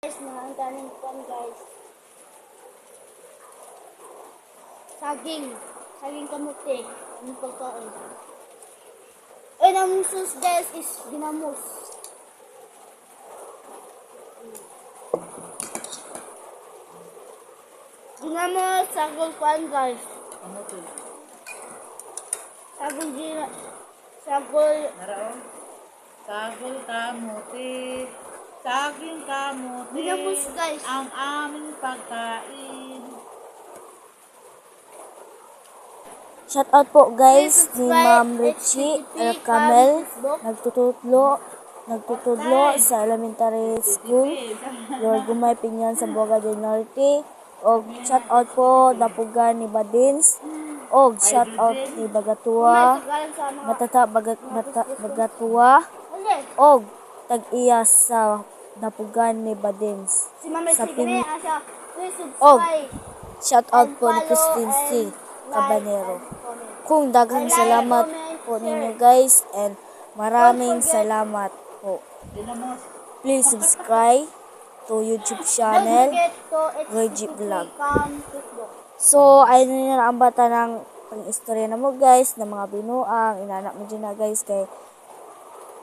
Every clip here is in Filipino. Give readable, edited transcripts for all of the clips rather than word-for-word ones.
Guys, ang daming pan guys. Saging kamuti, ang pagkain. And ang sus guys is ginamos. Ginamos, saging pan guys. Kamuti. Sagol. Naraon? Sagol kamuti. Saging kamuti. Ginamos guys. Ang aming pagkain. Shout out po guys Please ni subscribe, Ma'am Richie El Camel, nagtutudlo sa elementary school, Lord Gumay Pinyan sa Boga del Norte. Og shout out po Dapugan ni Badins. Og shout out ni Bagatua, Bagatua. Og tag-iya sa Dapugan ni Badins. Si Ma'am Richie, ganyan siya. Please Og subscribe. shout out po ni Christine C. Cabanero. Kung daghang salamat po ninyo guys and maraming salamat po. Ginamos. Please subscribe to YouTube channel Reggie Vlog. So ayun na ang bata ng pang-istorya na mo guys ng mga binuang inanak mo dyan na guys kay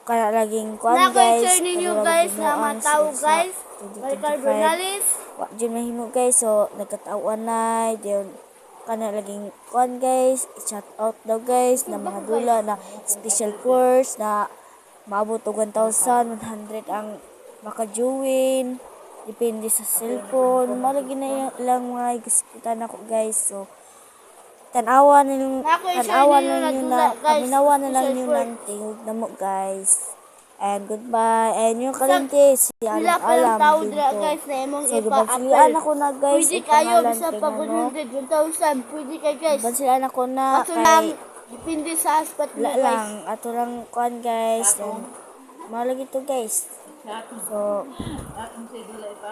kaya laging kuan guys ninyo guys na mga tao guys. Balicarbonalis. Wa dyan mahimo guys so nagkatauan na dyan kana laging kuan guys, shout out daw guys na mga dula na special course na maabot og 1,100 ang maka-join depende sa cellphone malagi na lang mga gispitan ako guys so tanawa na paminawa na lang yun ng tingog na mo guys and goodbye and yung kalinti si alam guys na imong so gabasilaan ako na guys pwede kayo bisa pa 100,000 pwede kayo guys bansilaan ako na ato lang depende sa aspat mo wala guys lang ato lang kuan guys and malagi to guys so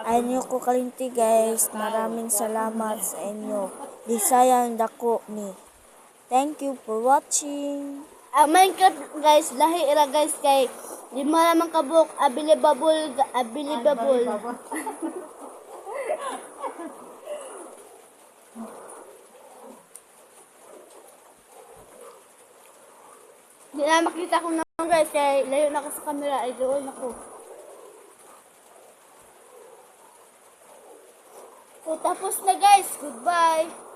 ayun ko kalinti guys maraming salamat sa inyo di sayang dako ni thank you for watching. Minecraft guys lahi ira guys kay di maramang kabuk available di na makita ko naman guys kay layo na ko sa camera ay doon ako. So tapos na guys, goodbye.